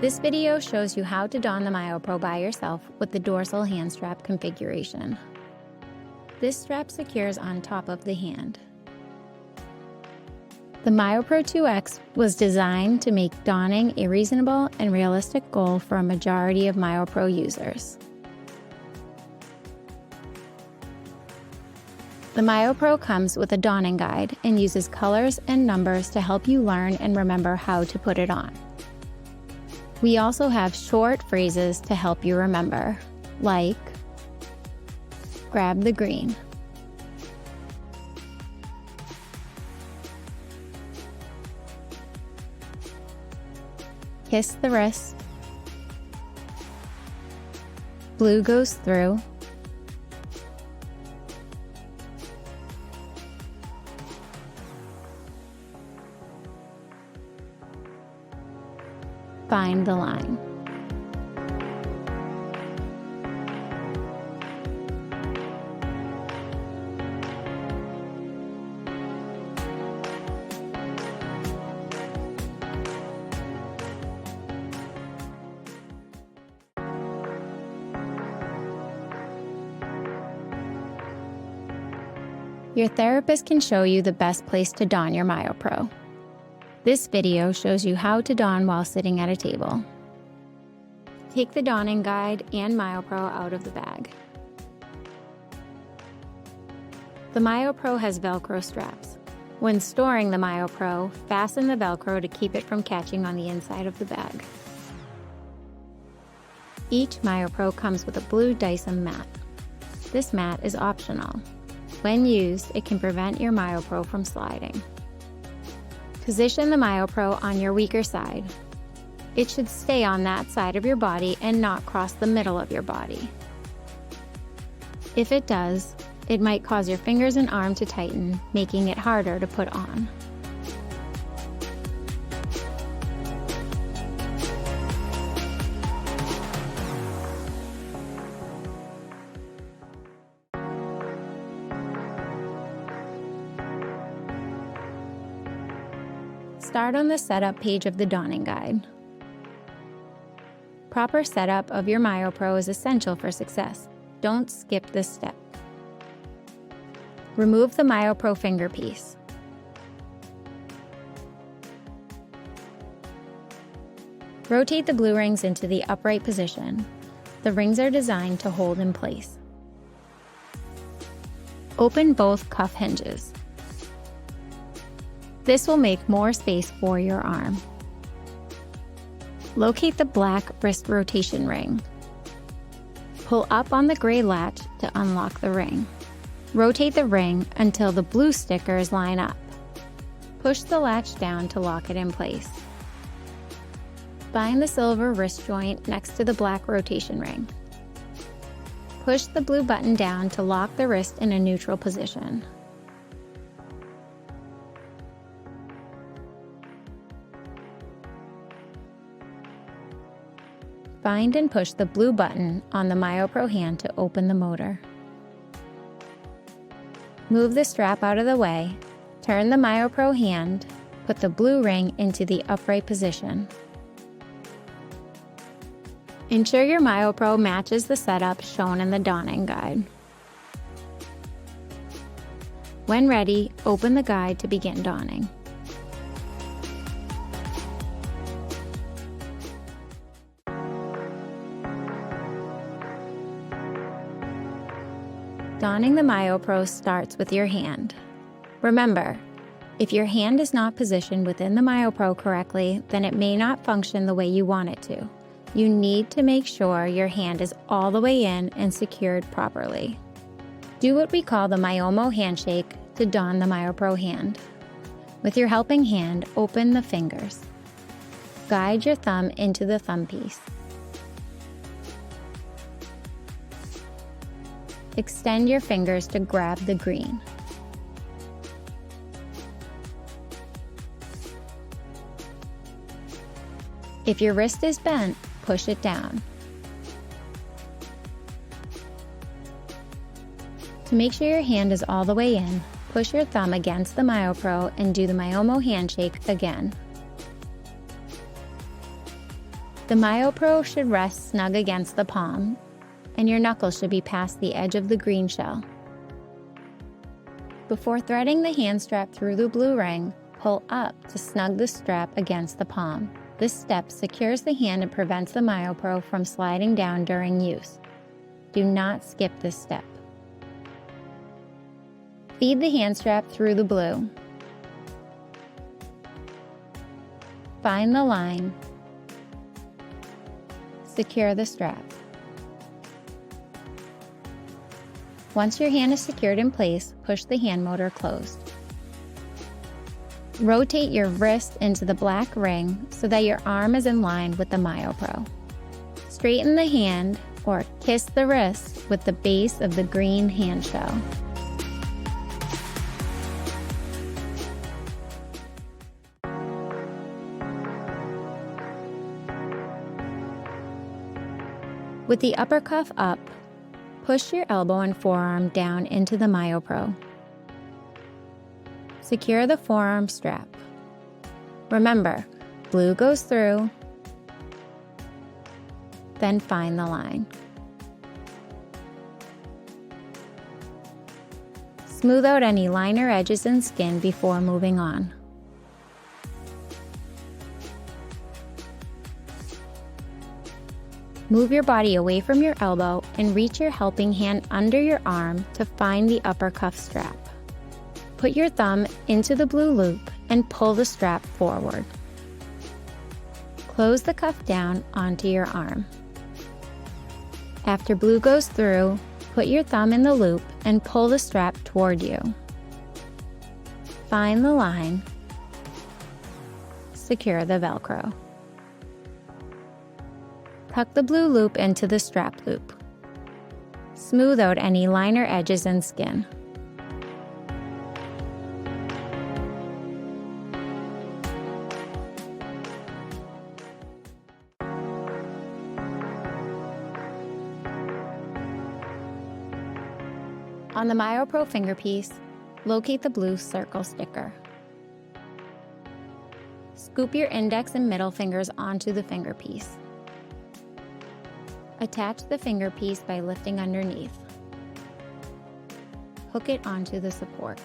This video shows you how to don the MyoPro by yourself with the dorsal hand strap configuration. This strap secures on top of the hand. The MyoPro 2X was designed to make donning a reasonable and realistic goal for a majority of MyoPro users. The MyoPro comes with a donning guide and uses colors and numbers to help you learn and remember how to put it on. We also have short phrases to help you remember, like, grab the green. Kiss the wrist. Blue goes through. Find the line. Your therapist can show you the best place to don your MyoPro. This video shows you how to don while sitting at a table. Take the donning guide and MyoPro out of the bag. The MyoPro has Velcro straps. When storing the MyoPro, fasten the Velcro to keep it from catching on the inside of the bag. Each MyoPro comes with a blue Dyson mat. This mat is optional. When used, it can prevent your MyoPro from sliding. Position the MyoPro on your weaker side. It should stay on that side of your body and not cross the middle of your body. If it does, it might cause your fingers and arm to tighten, making it harder to put on. Start on the setup page of the donning guide. Proper setup of your MyoPro is essential for success. Don't skip this step. Remove the MyoPro finger piece. Rotate the blue rings into the upright position. The rings are designed to hold in place. Open both cuff hinges. This will make more space for your arm. Locate the black wrist rotation ring. Pull up on the gray latch to unlock the ring. Rotate the ring until the blue stickers line up. Push the latch down to lock it in place. Find the silver wrist joint next to the black rotation ring. Push the blue button down to lock the wrist in a neutral position. Find and push the blue button on the MyoPro hand to open the motor. Move the strap out of the way, turn the MyoPro hand, put the blue ring into the upright position. Ensure your MyoPro matches the setup shown in the donning guide. When ready, open the guide to begin donning. Donning the MyoPro starts with your hand. Remember, if your hand is not positioned within the MyoPro correctly, then it may not function the way you want it to. You need to make sure your hand is all the way in and secured properly. Do what we call the Myomo handshake to don the MyoPro hand. With your helping hand, open the fingers. Guide your thumb into the thumb piece. Extend your fingers to grab the green. If your wrist is bent, push it down. To make sure your hand is all the way in, push your thumb against the MyoPro and do the Myomo handshake again. The MyoPro should rest snug against the palm, and your knuckles should be past the edge of the green shell. Before threading the hand strap through the blue ring, pull up to snug the strap against the palm. This step secures the hand and prevents the MyoPro from sliding down during use. Do not skip this step. Feed the hand strap through the blue. Find the line. Secure the strap. Once your hand is secured in place, push the hand motor closed. Rotate your wrist into the black ring so that your arm is in line with the MyoPro. Straighten the hand or kiss the wrist with the base of the green hand shell. With the upper cuff up, push your elbow and forearm down into the MyoPro. Secure the forearm strap. Remember, blue goes through, then find the line. Smooth out any liner edges and skin before moving on. Move your body away from your elbow and reach your helping hand under your arm to find the upper cuff strap. Put your thumb into the blue loop and pull the strap forward. Close the cuff down onto your arm. After blue goes through, put your thumb in the loop and pull the strap toward you. Find the line. Secure the Velcro. Tuck the blue loop into the strap loop. Smooth out any liner edges and skin. On the MyoPro fingerpiece, locate the blue circle sticker. Scoop your index and middle fingers onto the fingerpiece. Attach the fingerpiece by lifting underneath. Hook it onto the support.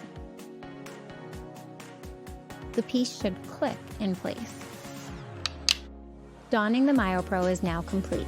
The piece should click in place. Donning the MyoPro is now complete.